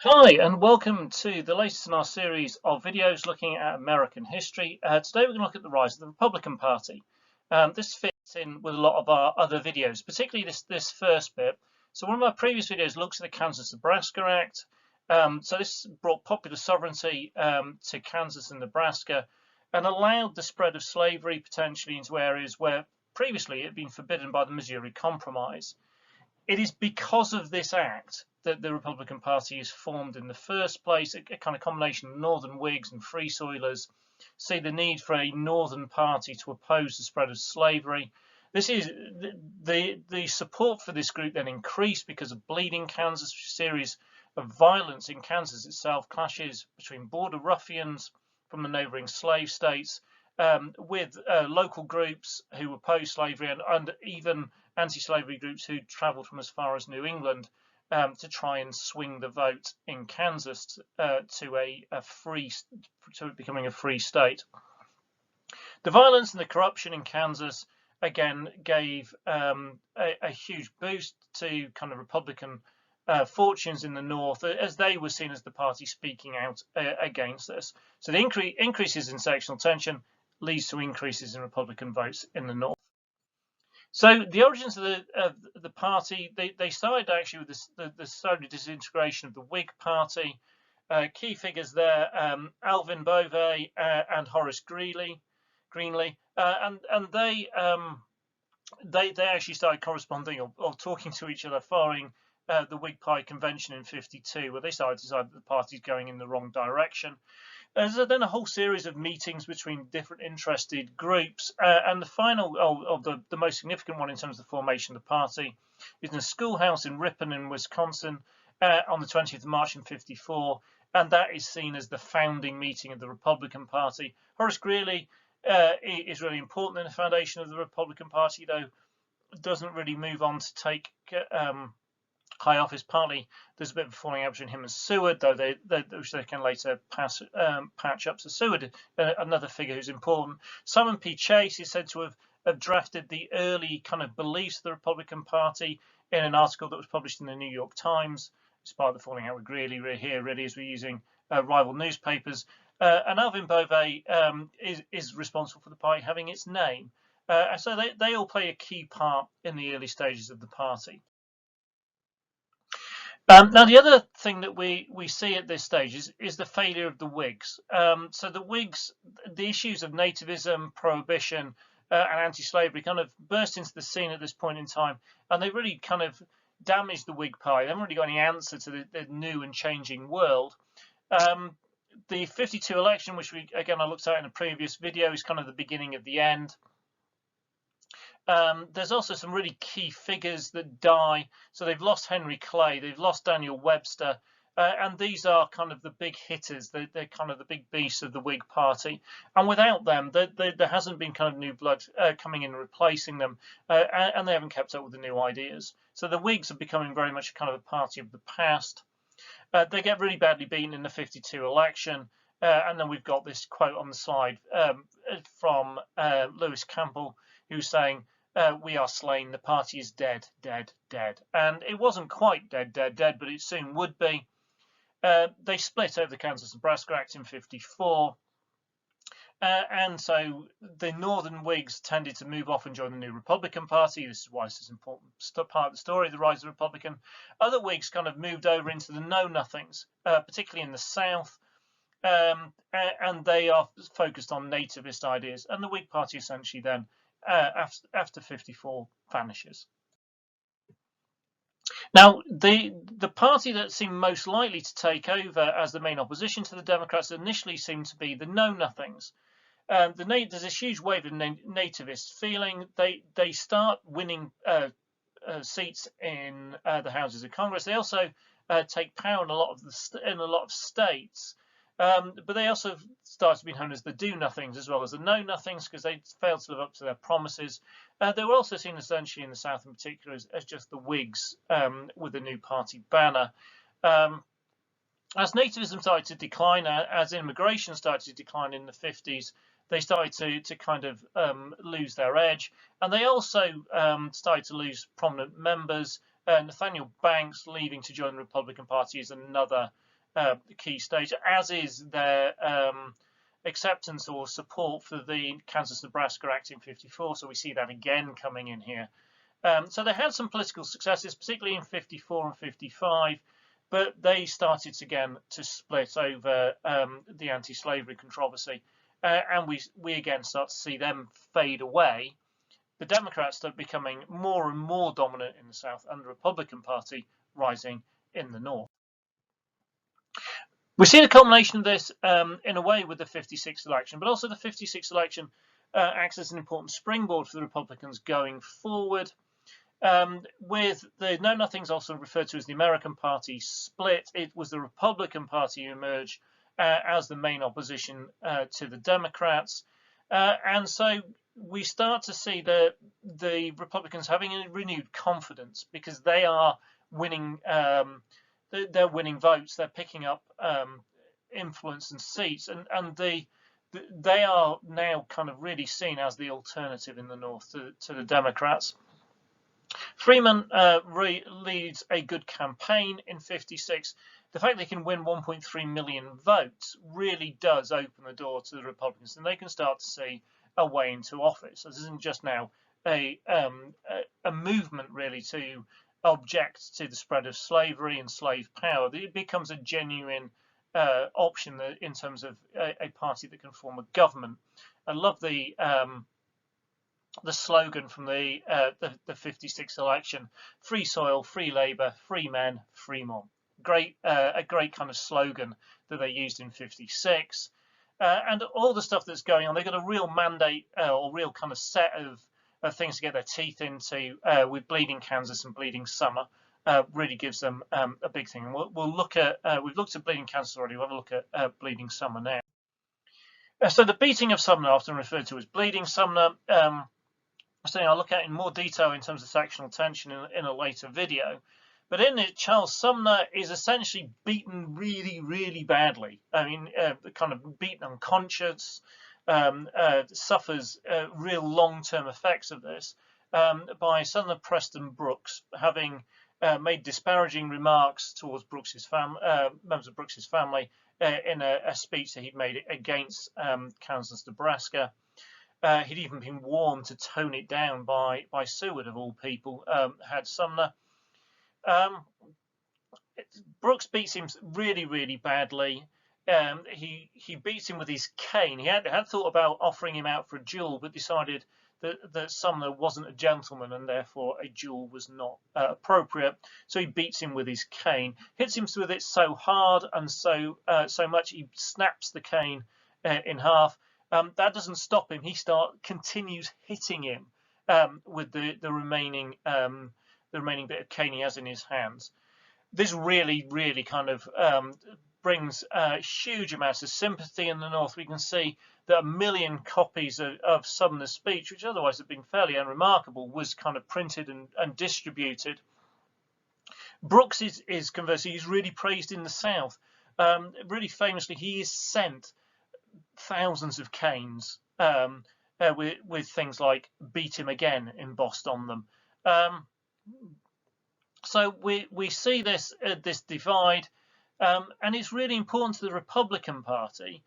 Hi, and welcome to the latest in our series of videos looking at American history. Today we're going to look at the rise of the Republican Party. This fits in with a lot of our other videos, particularly this first bit. So one of our previous videos looks at the Kansas-Nebraska Act. So this brought popular sovereignty to Kansas and Nebraska and allowed the spread of slavery potentially into areas where previously it had been forbidden by the Missouri Compromise. It is because of this act that the Republican Party is formed in the first place. A kind of combination of Northern Whigs and Free Soilers see the need for a Northern party to oppose the spread of slavery. This is the support for this group then increased because of Bleeding Kansas, a series of violence in Kansas itself, clashes between border ruffians from the neighboring slave states with local groups who oppose slavery and even anti-slavery groups who travelled from as far as New England to try and swing the vote in Kansas to becoming a free state. The violence and the corruption in Kansas again gave a huge boost to kind of Republican fortunes in the North, as they were seen as the party speaking out against this. So the increases in sectional tension leads to increases in Republican votes in the North. So the origins of the party, they started actually with the slowly disintegration of the Whig Party. Key figures there, Alvin Bovey and Horace Greenley, and they actually started corresponding or talking to each other following the Whig Party convention in '52, where they started to decide that the party's going in the wrong direction. There's then a whole series of meetings between different interested groups, and the final, the most significant one in terms of the formation of the party, is in a schoolhouse in Ripon in Wisconsin on the 20th of March in '54, and that is seen as the founding meeting of the Republican Party. Horace Greeley is really important in the foundation of the Republican Party, though doesn't really move on to take high office. Partly there's a bit of a falling out between him and Seward, though which they can later patch up. So Seward, another figure who's important. Simon P. Chase is said to have drafted the early kind of beliefs of the Republican Party in an article that was published in the New York Times. It's part of the falling out with Greeley here, really, as we're using rival newspapers. And Alvin Bovey is responsible for the party having its name. So they all play a key part in the early stages of the party. Now, the other thing that we see at this stage is the failure of the Whigs. So the Whigs, the issues of nativism, prohibition, and anti-slavery kind of burst into the scene at this point in time, and they really kind of damaged the Whig Party. They haven't really got any answer to the new and changing world. The '52 election, which I looked at in a previous video, is kind of the beginning of the end. There's also some really key figures that die. So they've lost Henry Clay, they've lost Daniel Webster, and these are kind of the big hitters. They're kind of the big beasts of the Whig Party. And without them, there hasn't been kind of new blood coming in and replacing them, and they haven't kept up with the new ideas. So the Whigs are becoming very much kind of a party of the past. They get really badly beaten in the '52 election. And then we've got this quote on the slide from Lewis Campbell, who's saying, we are slain, the party is dead, dead, dead. And it wasn't quite dead, dead, dead, but it soon would be. They split over the Kansas-Nebraska Act in '54. And so the Northern Whigs tended to move off and join the new Republican Party. This is why this is an important part of the story, the rise of the Republican. Other Whigs kind of moved over into the Know-Nothings, particularly in the South. And they are focused on nativist ideas. And the Whig Party essentially then, after '54, vanishes. Now, the party that seemed most likely to take over as the main opposition to the Democrats initially seemed to be the Know-Nothings. There's this huge wave of nativist feeling. They start winning seats in the Houses of Congress. They also take power in a lot of states. But they also started to be known as the do-nothings as well as the know-nothings, because they failed to live up to their promises. They were also seen essentially in the South in particular as just the Whigs with the new party banner. As nativism started to decline, as immigration started to decline in the '50s, they started to kind of lose their edge, and they also started to lose prominent members Nathaniel Banks leaving to join the Republican Party is another key stage, as is their acceptance or support for the Kansas-Nebraska Act in '54. So we see that again coming in here. So they had some political successes, particularly in '54 and '55, but they started again to split over the anti-slavery controversy, and we again start to see them fade away. The Democrats start becoming more and more dominant in the South, and the Republican Party rising in the North. We see the culmination of this in a way with the '56 election, but also the '56 election acts as an important springboard for the Republicans going forward. With the Know Nothings, also referred to as the American Party, split, it was the Republican Party who emerged as the main opposition to the Democrats, and so we start to see the Republicans having a renewed confidence because they are winning. They're winning votes. They're picking up influence and seats, and they are now kind of really seen as the alternative in the North to the Democrats. Freeman leads a good campaign in '56. The fact they can win 1.3 million votes really does open the door to the Republicans, and they can start to see a way into office. So this isn't just now a movement really to object to the spread of slavery and slave power. It becomes a genuine option in terms of a party that can form a government. I love the slogan from the '56 election: "Free soil, free labour, free men, free more." A great kind of slogan that they used in '56, and all the stuff that's going on. They've got a real mandate or real kind of set of things to get their teeth into with Bleeding Kansas and Bleeding Summer. Really gives them a big thing. And we'll look at we've looked at Bleeding Kansas already. We'll have a look at Bleeding Summer now. So the beating of Sumner, often referred to as Bleeding Sumner. Something I'll look at in more detail in terms of sectional tension in a later video. But in it, Charles Sumner is essentially beaten really, really badly. I mean, kind of beaten unconscious, suffers real long-term effects of this by Senator Preston Brooks, having made disparaging remarks towards members of Brooks's family in a speech that he'd made against Kansas-Nebraska. He'd even been warned to tone it down by Seward, of all people, had Sumner. Brooks beats him really, really badly. He beats him with his cane. He had thought about offering him out for a duel, but decided that Sumner wasn't a gentleman, and therefore a duel was not appropriate. So he beats him with his cane, hits him with it so hard and so much he snaps the cane in half. That doesn't stop him. He continues hitting him with the remaining bit of cane he has in his hands. This really, really kind of brings huge amounts of sympathy in the North. We can see that 1 million copies of Sumner's speech, which otherwise had been fairly unremarkable, was kind of printed and distributed. Brooks is conversely, he's really praised in the South. Really famously, he is sent thousands of canes with things like "beat him again" embossed on them. So we see this divide, and it's really important to the Republican Party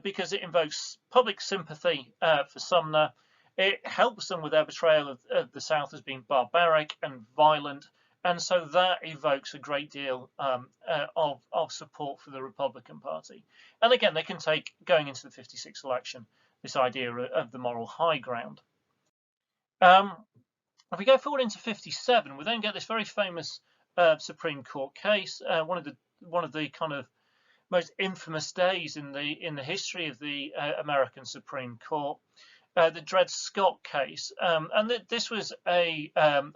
because it invokes public sympathy for Sumner. It helps them with their betrayal of the South as being barbaric and violent, and so that evokes a great deal of support for the Republican Party. And again, they can take, going into the '56 election, this idea of the moral high ground. If we go forward into '57, we then get this very famous Supreme Court case, one of the kind of most infamous days in the history of the American Supreme Court, the Dred Scott case, and this was a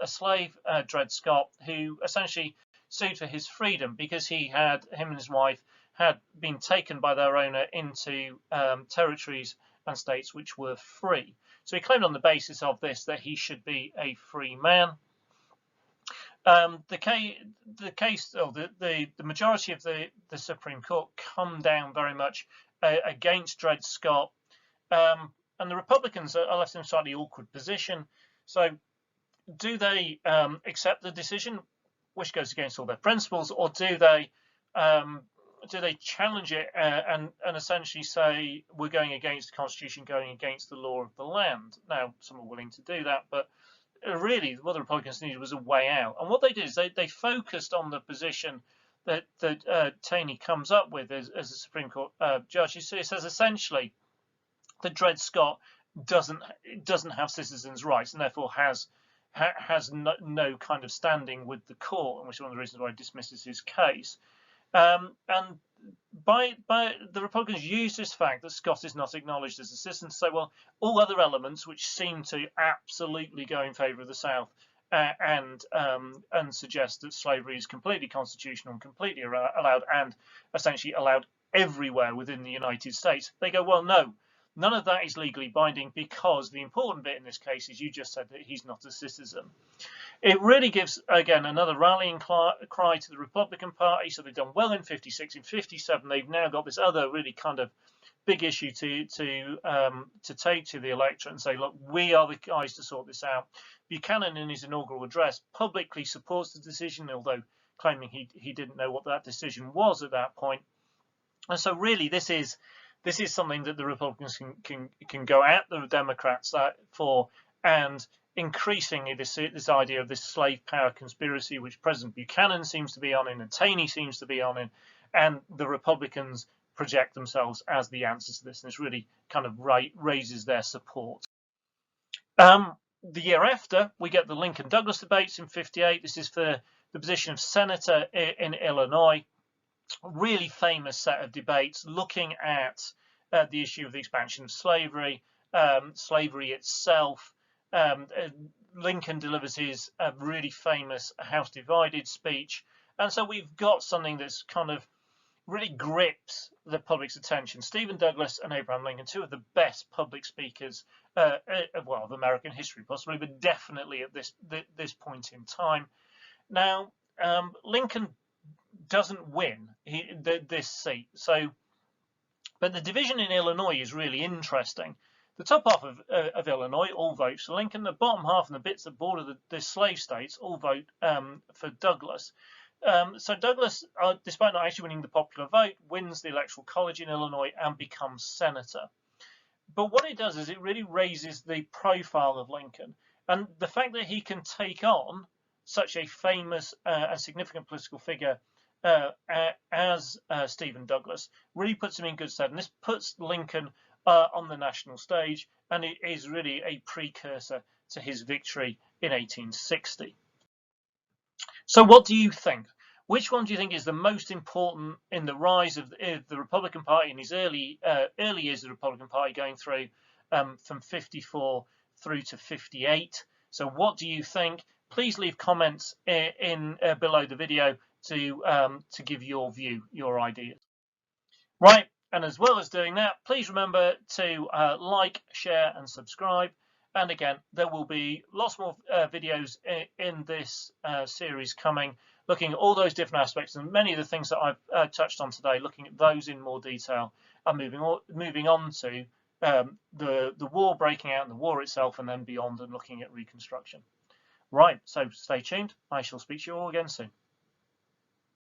slave, Dred Scott, who essentially sued for his freedom because him and his wife had been taken by their owner into territories and states which were free. So he claimed on the basis of this that he should be a free man. The majority of the Supreme Court come down very much against Dred Scott, and the Republicans are left in a slightly awkward position. So do they accept the decision? which goes against all their principles, or do they challenge it and essentially say we're going against the Constitution, going against the law of the land? Now, some are willing to do that, but really what the Republicans needed was a way out. And what they did is they focused on the position that Taney comes up with as a Supreme Court judge. It says essentially that Dred Scott doesn't have citizens' rights and therefore has no kind of standing with the court, which is one of the reasons why he dismisses his case. And by the Republicans use this fact that Scott is not acknowledged as a citizen to say, well, all other elements which seem to absolutely go in favour of the South and suggest that slavery is completely constitutional and completely allowed and essentially allowed everywhere within the United States, they go, well, no, none of that is legally binding, because the important bit in this case is you just said that he's not a citizen. It really gives, again, another rallying cry to the Republican Party. So they've done well in 56. In 57, they've now got this other really kind of big issue to take to the electorate and say, look, we are the guys to sort this out. Buchanan, in his inaugural address, publicly supports the decision, although claiming he didn't know what that decision was at that point. And so really this is something that the Republicans can go at the Democrats for, and increasingly this idea of this slave power conspiracy, which President Buchanan seems to be on in and Taney seems to be on in, and the Republicans project themselves as the answer to this, and this really kind of raises their support. The year after, we get the Lincoln-Douglas debates in 58. This is for the position of senator in Illinois. Really famous set of debates looking at the issue of the expansion of slavery, slavery itself. Lincoln delivers his really famous House Divided speech, and so we've got something that's kind of really grips the public's attention. Stephen Douglas and Abraham Lincoln, two of the best public speakers of American history, possibly, but definitely at this point in time. Now, Lincoln doesn't win this seat, but the division in Illinois is really interesting. The top half of Illinois all vote for Lincoln. The bottom half and the bits that border the slave states all vote for Douglas. So Douglas, despite not actually winning the popular vote, wins the Electoral College in Illinois and becomes senator. But what it does is it really raises the profile of Lincoln, and the fact that he can take on such a famous and significant political figure as Stephen Douglas really puts him in good stead, and this puts Lincoln on the national stage, and it is really a precursor to his victory in 1860. So what do you think? Which one do you think is the most important in the rise of the Republican Party in his early years of the Republican Party, going through from 54 through to 58? So what do you think? Please leave comments in below the video to give your view, your ideas. Right, and as well as doing that, please remember to like, share and subscribe. And again, there will be lots more videos in this series coming, looking at all those different aspects, and many of the things that I've touched on today, looking at those in more detail, and moving on to the war breaking out and the war itself, and then beyond, and looking at Reconstruction. Right, so stay tuned. I shall speak to you all again soon.